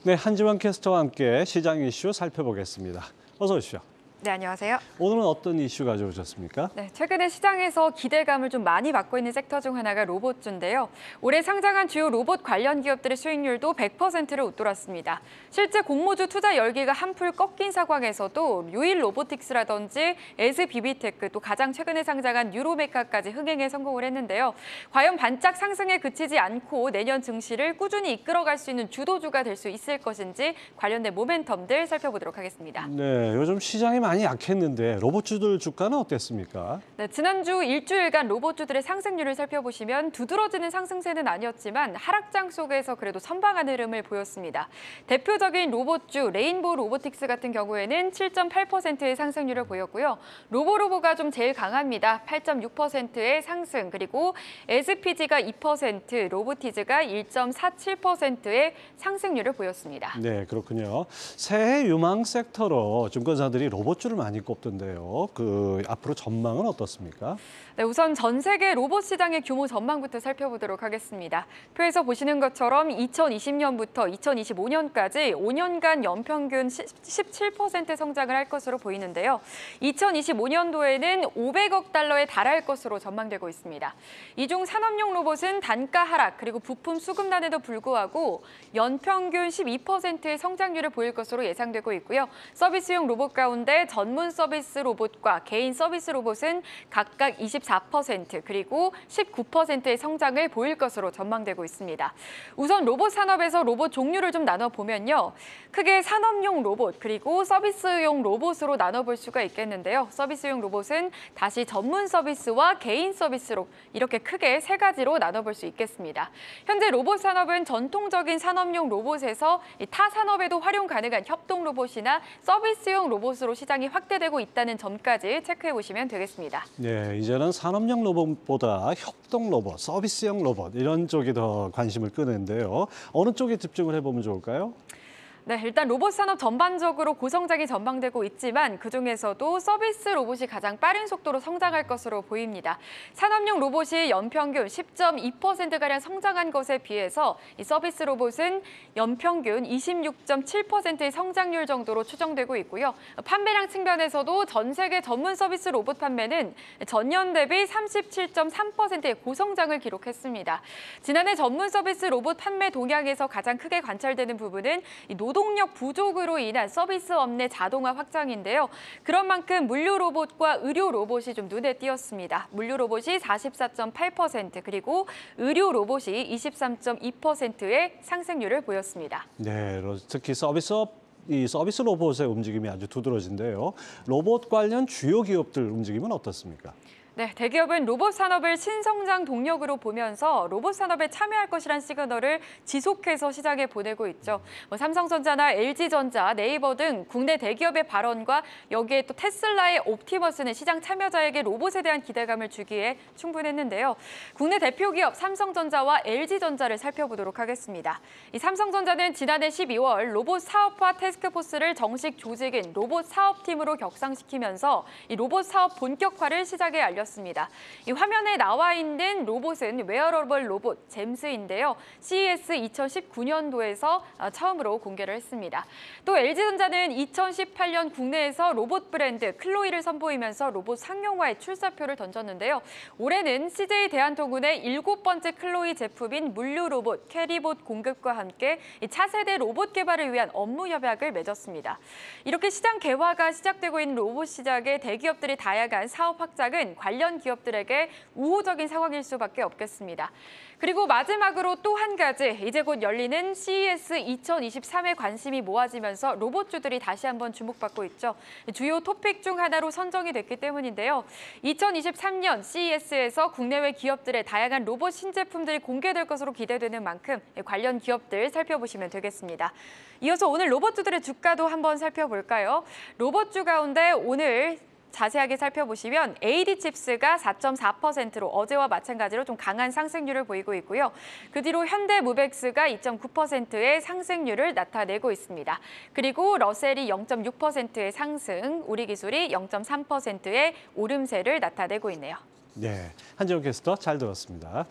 네, 한지원 캐스터와 함께 시장 이슈 살펴보겠습니다. 어서 오십시오. 네, 안녕하세요. 오늘은 어떤 이슈 가져오셨습니까? 네, 최근에 시장에서 기대감을 좀 많이 받고 있는 섹터 중 하나가 로봇주인데요. 올해 상장한 주요 로봇 관련 기업들의 수익률도 100%를 웃돌았습니다. 실제 공모주 투자 열기가 한풀 꺾인 상황에서도 유일 로보틱스라든지 SBB테크, 또 가장 최근에 상장한 뉴로메카까지 흥행에 성공을 했는데요. 과연 반짝 상승에 그치지 않고 내년 증시를 꾸준히 이끌어갈 수 있는 주도주가 될 수 있을 것인지 관련된 모멘텀들 살펴보도록 하겠습니다. 네, 요즘 시장이 많이 약했는데 로봇주들 주가는 어땠습니까? 네, 지난주 일주일간 로봇주들의 상승률을 살펴보시면 두드러지는 상승세는 아니었지만 하락장 속에서 그래도 선방한 흐름을 보였습니다. 대표적인 로봇주 레인보우 로보틱스 같은 경우에는 7.8%의 상승률을 보였고요. 로보로보가 좀 제일 강합니다. 8.6%의 상승, 그리고 SPG가 2%, 로보티즈가 1.47%의 상승률을 보였습니다. 네, 그렇군요. 새해 유망 섹터로 증권사들이 로봇주를 많이 꼽던데요. 앞으로 전망은 어떻습니까? 네, 우선 전 세계 로봇 시장의 규모 전망부터 살펴보도록 하겠습니다. 표에서 보시는 것처럼 2020년부터 2025년까지 5년간 연평균 17% 성장을 할 것으로 보이는데요. 2025년도에는 500억 달러에 달할 것으로 전망되고 있습니다. 이 중 산업용 로봇은 단가 하락 그리고 부품 수급난에도 불구하고 연평균 12%의 성장률을 보일 것으로 예상되고 있고요. 서비스용 로봇 가운데 전문 서비스 로봇과 개인 서비스 로봇은 각각 24% 그리고 19%의 성장을 보일 것으로 전망되고 있습니다. 우선 로봇 산업에서 로봇 종류를 좀 나눠보면요. 크게 산업용 로봇 그리고 서비스용 로봇으로 나눠볼 수가 있겠는데요. 서비스용 로봇은 다시 전문 서비스와 개인 서비스로 이렇게 크게 세 가지로 나눠볼 수 있겠습니다. 현재 로봇 산업은 전통적인 산업용 로봇에서 타 산업에도 활용 가능한 협동 로봇이나 서비스용 로봇으로 시장이 확대되고 있다는 점까지 체크해 보시면 되겠습니다. 네, 이제는 산업용 로봇보다 협동 로봇, 서비스형 로봇 이런 쪽이 더 관심을 끄는데요. 어느 쪽에 집중을 해보면 좋을까요? 네, 일단 로봇 산업 전반적으로 고성장이 전망되고 있지만 그중에서도 서비스 로봇이 가장 빠른 속도로 성장할 것으로 보입니다. 산업용 로봇이 연평균 10.2%가량 성장한 것에 비해서 이 서비스 로봇은 연평균 26.7%의 성장률 정도로 추정되고 있고요. 판매량 측면에서도 전 세계 전문 서비스 로봇 판매는 전년 대비 37.3%의 고성장을 기록했습니다. 지난해 전문 서비스 로봇 판매 동향에서 가장 크게 관찰되는 부분은 노동력 부족으로 인한 서비스 업내 자동화 확장인데요. 그런 만큼 물류 로봇과 의료 로봇이 좀 눈에 띄었습니다. 물류 로봇이 44.8% 그리고 의료 로봇이 23.2%의 상승률을 보였습니다. 네, 특히 서비스 로봇의 움직임이 아주 두드러진데요. 로봇 관련 주요 기업들 움직임은 어떻습니까? 네, 대기업은 로봇 산업을 신성장 동력으로 보면서 로봇 산업에 참여할 것이란 시그널을 지속해서 시장에 보내고 있죠. 삼성전자나 LG전자, 네이버 등 국내 대기업의 발언과 여기에 또 테슬라의 옵티머스는 시장 참여자에게 로봇에 대한 기대감을 주기에 충분했는데요. 국내 대표 기업 삼성전자와 LG전자를 살펴보도록 하겠습니다. 이 삼성전자는 지난해 12월 로봇 사업화 태스크포스를 정식 조직인 로봇 사업팀으로 격상시키면서 이 로봇 사업 본격화를 시작에 알렸습니다. 이 화면에 나와 있는 로봇은 웨어러블 로봇 잼스인데요. CES 2019년도에서 처음으로 공개를 했습니다. 또 LG전자는 2018년 국내에서 로봇 브랜드 클로이를 선보이면서 로봇 상용화의 출사표를 던졌는데요. 올해는 CJ 대한통운의 7번째 클로이 제품인 물류 로봇 캐리봇 공급과 함께 차세대 로봇 개발을 위한 업무 협약을 맺었습니다. 이렇게 시장 개화가 시작되고 있는 로봇 시장의 대기업들의 다양한 사업 확장은 관련 기업들에게 우호적인 상황일 수밖에 없겠습니다. 그리고 마지막으로 또 한 가지, 이제 곧 열리는 CES 2023에 관심이 모아지면서 로봇주들이 다시 한번 주목받고 있죠. 주요 토픽 중 하나로 선정이 됐기 때문인데요. 2023년 CES에서 국내외 기업들의 다양한 로봇 신제품들이 공개될 것으로 기대되는 만큼 관련 기업들 살펴보시면 되겠습니다. 이어서 오늘 로봇주들의 주가도 한번 살펴볼까요? 로봇주 가운데 오늘 자세하게 살펴보시면 AD칩스가 4.4%로 어제와 마찬가지로 좀 강한 상승률을 보이고 있고요. 그 뒤로 현대무벡스가 2.9%의 상승률을 나타내고 있습니다. 그리고 러셀이 0.6%의 상승, 우리기술이 0.3%의 오름세를 나타내고 있네요. 네, 한지원 캐스터 잘 들었습니다.